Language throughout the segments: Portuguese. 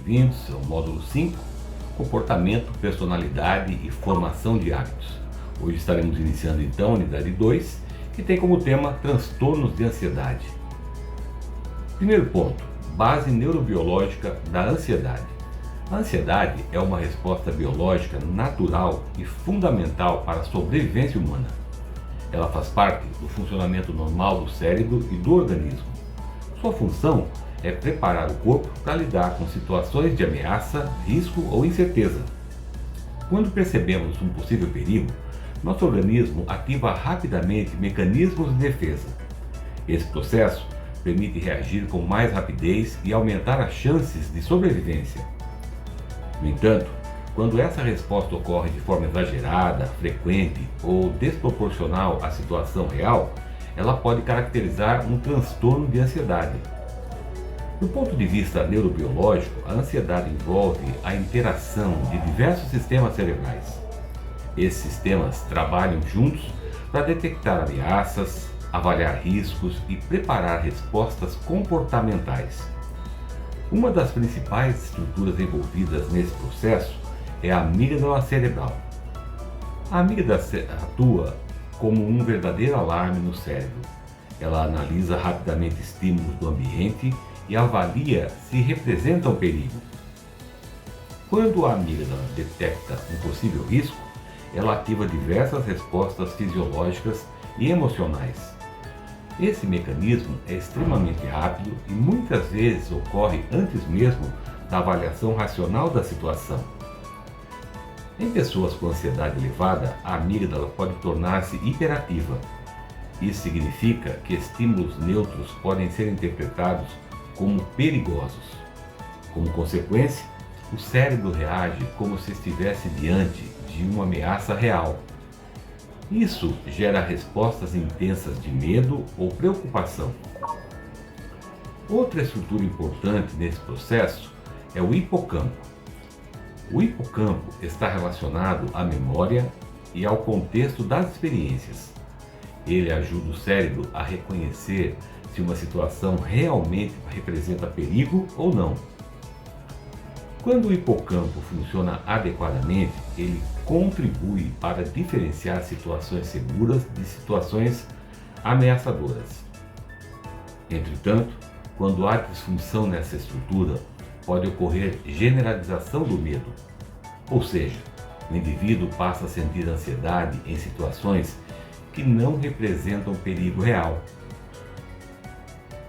bem-vindos ao módulo 5, Comportamento, Personalidade e Formação de Hábitos. Hoje estaremos iniciando então a unidade 2, que tem como tema transtornos de ansiedade. Primeiro ponto, base neurobiológica da ansiedade. A ansiedade é uma resposta biológica natural e fundamental para a sobrevivência humana. Ela faz parte do funcionamento normal do cérebro e do organismo. Sua função é preparar o corpo para lidar com situações de ameaça, risco ou incerteza. Quando percebemos um possível perigo, nosso organismo ativa rapidamente mecanismos de defesa. Esse processo permite reagir com mais rapidez e aumentar as chances de sobrevivência. No entanto, quando essa resposta ocorre de forma exagerada, frequente ou desproporcional à situação real, ela pode caracterizar um transtorno de ansiedade. Do ponto de vista neurobiológico, a ansiedade envolve a interação de diversos sistemas cerebrais. Esses sistemas trabalham juntos para detectar ameaças, avaliar riscos e preparar respostas comportamentais. Uma das principais estruturas envolvidas nesse processo é a amígdala cerebral. A amígdala atua como um verdadeiro alarme no cérebro. Ela analisa rapidamente estímulos do ambiente e avalia se representam perigo. Quando a amígdala detecta um possível risco, ela ativa diversas respostas fisiológicas e emocionais. Esse mecanismo é extremamente rápido e muitas vezes ocorre antes mesmo da avaliação racional da situação. Em pessoas com ansiedade elevada, a amígdala pode tornar-se hiperativa. Isso significa que estímulos neutros podem ser interpretados como perigosos. Como consequência, o cérebro reage como se estivesse diante de uma ameaça real. Isso gera respostas intensas de medo ou preocupação. Outra estrutura importante nesse processo é o hipocampo. O hipocampo está relacionado à memória e ao contexto das experiências. Ele ajuda o cérebro a reconhecer se uma situação realmente representa perigo ou não. Quando o hipocampo funciona adequadamente, ele contribui para diferenciar situações seguras de situações ameaçadoras. Entretanto, quando há disfunção nessa estrutura, pode ocorrer generalização do medo, ou seja, o indivíduo passa a sentir ansiedade em situações que não representam perigo real.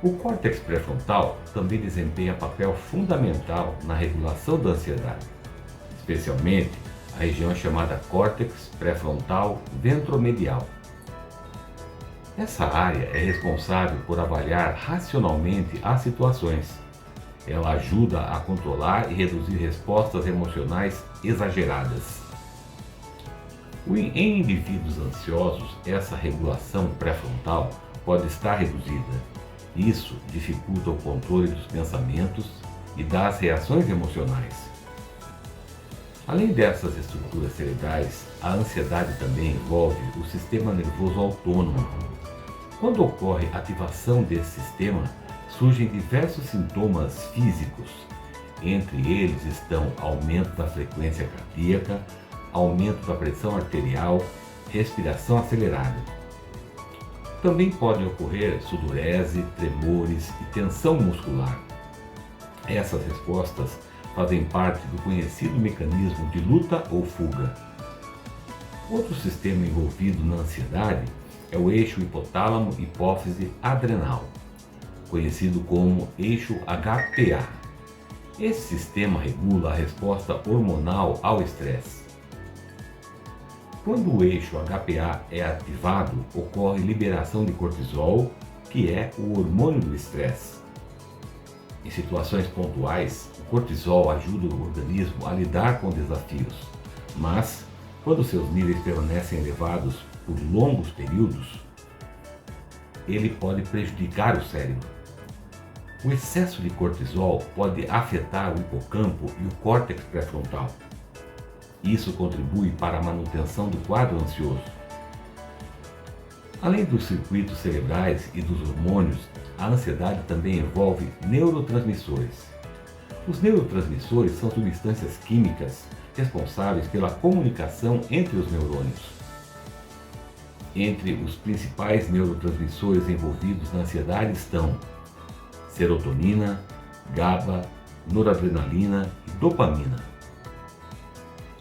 O córtex pré-frontal também desempenha papel fundamental na regulação da ansiedade, especialmente a região chamada córtex pré-frontal ventromedial. Essa área é responsável por avaliar racionalmente as situações. Ela ajuda a controlar e reduzir respostas emocionais exageradas. Em indivíduos ansiosos, essa regulação pré-frontal pode estar reduzida. Isso dificulta o controle dos pensamentos e das reações emocionais. Além dessas estruturas cerebrais, a ansiedade também envolve o sistema nervoso autônomo. Quando ocorre ativação desse sistema, surgem diversos sintomas físicos. Entre eles estão aumento da frequência cardíaca, aumento da pressão arterial, respiração acelerada. Também podem ocorrer sudorese, tremores e tensão muscular. Essas respostas fazem parte do conhecido mecanismo de luta ou fuga. Outro sistema envolvido na ansiedade é o eixo hipotálamo-hipófise adrenal, conhecido como eixo HPA. Esse sistema regula a resposta hormonal ao estresse. Quando o eixo HPA é ativado, ocorre liberação de cortisol, que é o hormônio do estresse. Em situações pontuais, o cortisol ajuda o organismo a lidar com desafios, mas, quando seus níveis permanecem elevados por longos períodos, ele pode prejudicar o cérebro. O excesso de cortisol pode afetar o hipocampo e o córtex pré-frontal. Isso contribui para a manutenção do quadro ansioso. Além dos circuitos cerebrais e dos hormônios, a ansiedade também envolve neurotransmissores. Os neurotransmissores são substâncias químicas responsáveis pela comunicação entre os neurônios. Entre os principais neurotransmissores envolvidos na ansiedade estão serotonina, GABA, noradrenalina e dopamina.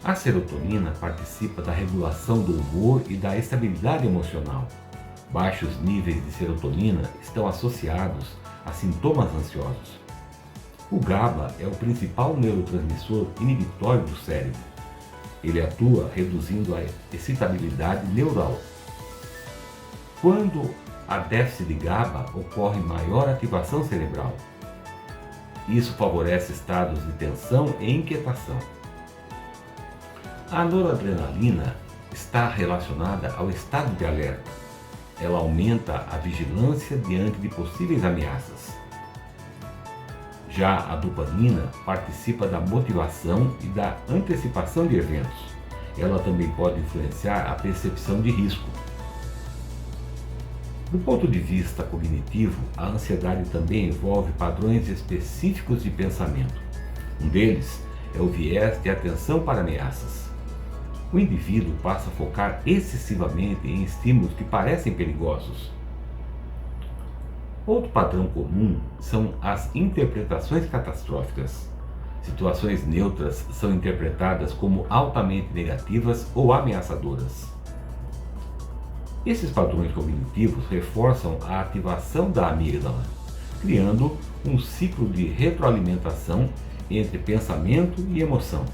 A serotonina participa da regulação do humor e da estabilidade emocional. Baixos níveis de serotonina estão associados a sintomas ansiosos. O GABA é o principal neurotransmissor inibitório do cérebro. Ele atua reduzindo a excitabilidade neural. Quando há déficit de GABA, ocorre maior ativação cerebral. Isso favorece estados de tensão e inquietação. A noradrenalina está relacionada ao estado de alerta. Ela aumenta a vigilância diante de possíveis ameaças. Já a dopamina participa da motivação e da antecipação de eventos. Ela também pode influenciar a percepção de risco. Do ponto de vista cognitivo, a ansiedade também envolve padrões específicos de pensamento. Um deles é o viés de atenção para ameaças. O indivíduo passa a focar excessivamente em estímulos que parecem perigosos. Outro padrão comum são as interpretações catastróficas. Situações neutras são interpretadas como altamente negativas ou ameaçadoras. Esses padrões cognitivos reforçam a ativação da amígdala, criando um ciclo de retroalimentação entre pensamento e emoção.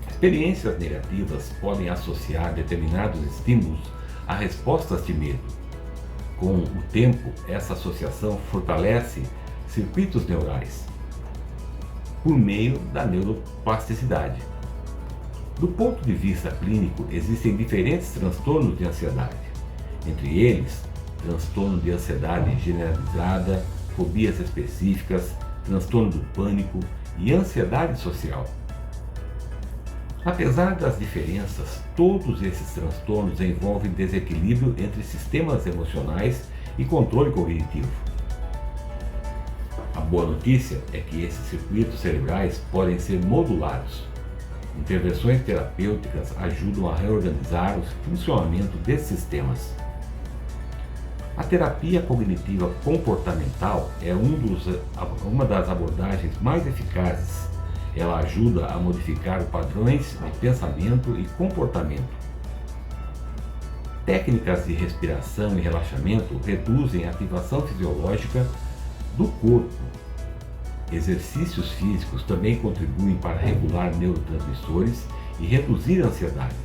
Experiências negativas podem associar determinados estímulos a respostas de medo. Com o tempo, essa associação fortalece circuitos neurais por meio da neuroplasticidade. Do ponto de vista clínico, existem diferentes transtornos de ansiedade. Entre eles, transtorno de ansiedade generalizada, fobias específicas, transtorno do pânico e ansiedade social. Apesar das diferenças, todos esses transtornos envolvem desequilíbrio entre sistemas emocionais e controle cognitivo. A boa notícia é que esses circuitos cerebrais podem ser modulados. Intervenções terapêuticas ajudam a reorganizar o funcionamento desses sistemas. A terapia cognitiva comportamental é uma das abordagens mais eficazes. Ela ajuda a modificar padrões de pensamento e comportamento. Técnicas de respiração e relaxamento reduzem a ativação fisiológica do corpo. Exercícios físicos também contribuem para regular neurotransmissores e reduzir a ansiedade.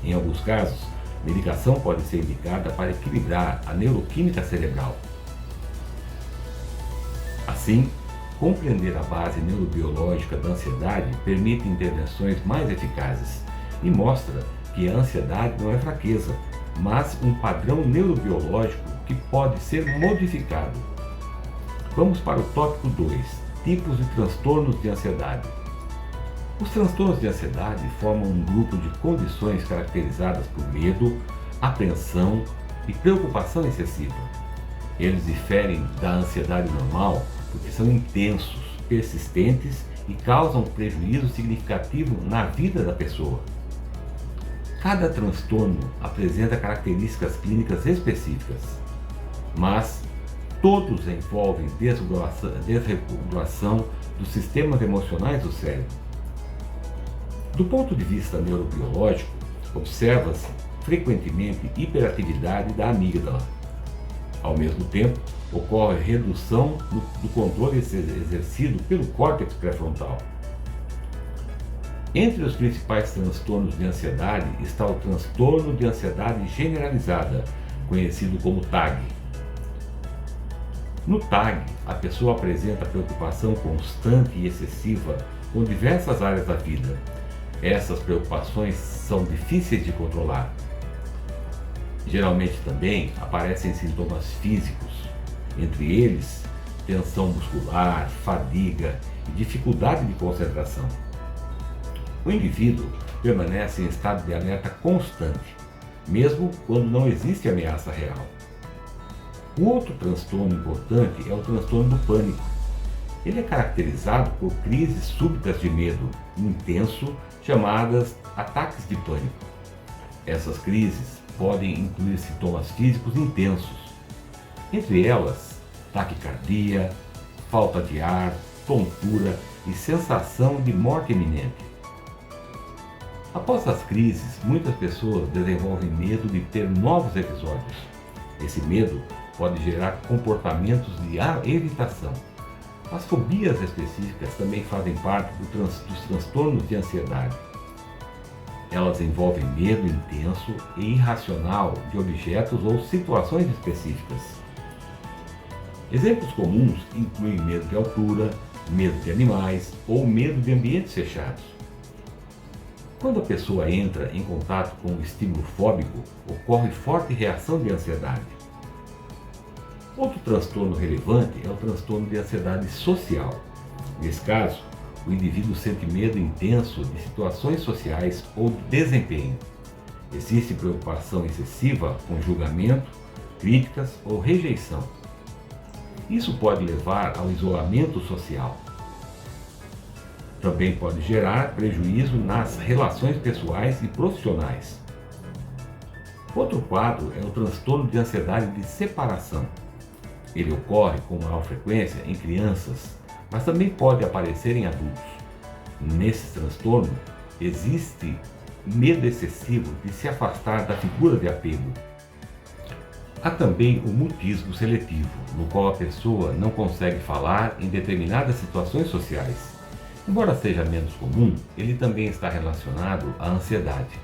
Em alguns casos, medicação pode ser indicada para equilibrar a neuroquímica cerebral. Assim, compreender a base neurobiológica da ansiedade permite intervenções mais eficazes e mostra que a ansiedade não é fraqueza, mas um padrão neurobiológico que pode ser modificado. Vamos para o tópico 2, tipos de transtornos de ansiedade. Os transtornos de ansiedade formam um grupo de condições caracterizadas por medo, apreensão e preocupação excessiva. Eles diferem da ansiedade normal porque são intensos, persistentes e causam prejuízo significativo na vida da pessoa. Cada transtorno apresenta características clínicas específicas, mas todos envolvem desregulação dos sistemas emocionais do cérebro. Do ponto de vista neurobiológico, observa-se frequentemente hiperatividade da amígdala. Ao mesmo tempo, ocorre redução do controle exercido pelo córtex pré-frontal. Entre os principais transtornos de ansiedade está o transtorno de ansiedade generalizada, conhecido como TAG. No TAG, a pessoa apresenta preocupação constante e excessiva com diversas áreas da vida. Essas preocupações são difíceis de controlar. Geralmente também aparecem sintomas físicos, entre eles tensão muscular, fadiga e dificuldade de concentração. O indivíduo permanece em estado de alerta constante, mesmo quando não existe ameaça real. O outro transtorno importante é o transtorno do pânico. Ele é caracterizado por crises súbitas de medo intenso, chamadas ataques de pânico. Essas crises podem incluir sintomas físicos intensos, entre elas taquicardia, falta de ar, tontura e sensação de morte iminente. Após as crises, muitas pessoas desenvolvem medo de ter novos episódios. Esse medo pode gerar comportamentos de evitação. As fobias específicas também fazem parte dos transtornos de ansiedade. Elas envolvem medo intenso e irracional de objetos ou situações específicas. Exemplos comuns incluem medo de altura, medo de animais ou medo de ambientes fechados. Quando a pessoa entra em contato com um estímulo fóbico, ocorre forte reação de ansiedade. Outro transtorno relevante é o transtorno de ansiedade social. Nesse caso, o indivíduo sente medo intenso de situações sociais ou de desempenho. Existe preocupação excessiva com julgamento, críticas ou rejeição. Isso pode levar ao isolamento social. Também pode gerar prejuízo nas relações pessoais e profissionais. Outro quadro é o transtorno de ansiedade de separação. Ele ocorre com maior frequência em crianças, mas também pode aparecer em adultos. Nesse transtorno, existe medo excessivo de se afastar da figura de apego. Há também o mutismo seletivo, no qual a pessoa não consegue falar em determinadas situações sociais. Embora seja menos comum, ele também está relacionado à ansiedade.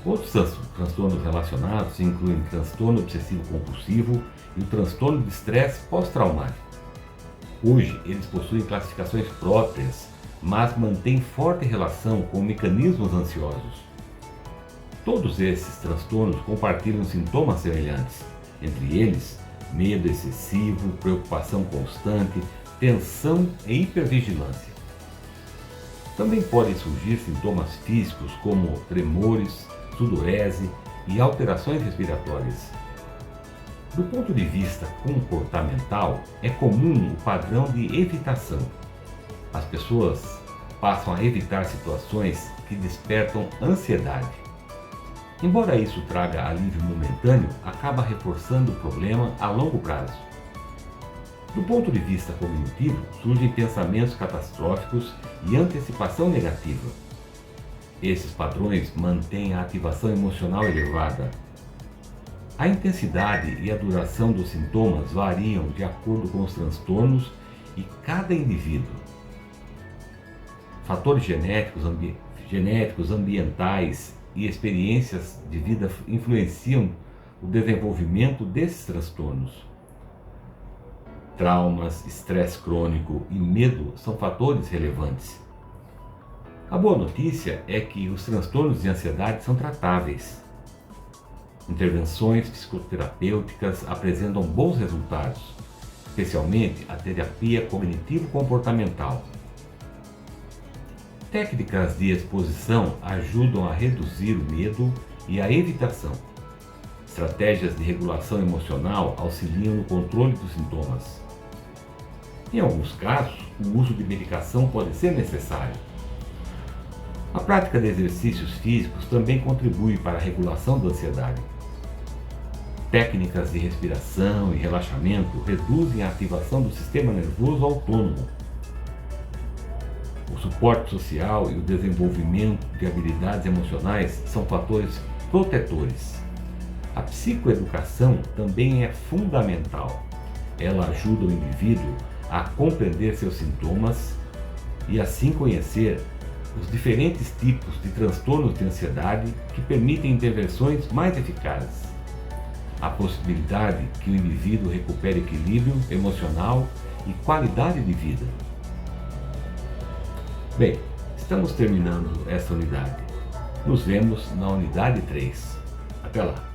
Outros transtornos relacionados incluem o transtorno obsessivo-compulsivo e o transtorno de estresse pós-traumático. Hoje, eles possuem classificações próprias, mas mantêm forte relação com mecanismos ansiosos. Todos esses transtornos compartilham sintomas semelhantes, entre eles medo excessivo, preocupação constante, tensão e hipervigilância. Também podem surgir sintomas físicos como tremores, sudorese e alterações respiratórias. Do ponto de vista comportamental, é comum o padrão de evitação. As pessoas passam a evitar situações que despertam ansiedade. Embora isso traga alívio momentâneo, acaba reforçando o problema a longo prazo. Do ponto de vista cognitivo, surgem pensamentos catastróficos e antecipação negativa. Esses padrões mantêm a ativação emocional elevada. A intensidade e a duração dos sintomas variam de acordo com os transtornos e cada indivíduo. Fatores genéticos, ambientais e experiências de vida influenciam o desenvolvimento desses transtornos. Traumas, estresse crônico e medo são fatores relevantes. A boa notícia é que os transtornos de ansiedade são tratáveis. Intervenções psicoterapêuticas apresentam bons resultados, especialmente a terapia cognitivo-comportamental. Técnicas de exposição ajudam a reduzir o medo e a evitação. Estratégias de regulação emocional auxiliam no controle dos sintomas. Em alguns casos, o uso de medicação pode ser necessário. A prática de exercícios físicos também contribui para a regulação da ansiedade. Técnicas de respiração e relaxamento reduzem a ativação do sistema nervoso autônomo. O suporte social e o desenvolvimento de habilidades emocionais são fatores protetores. A psicoeducação também é fundamental. Ela ajuda o indivíduo a compreender seus sintomas e assim conhecer os diferentes tipos de transtornos de ansiedade que permitem intervenções mais eficazes. A possibilidade que o indivíduo recupere equilíbrio emocional e qualidade de vida. Bem, estamos terminando esta unidade. Nos vemos na unidade 3. Até lá!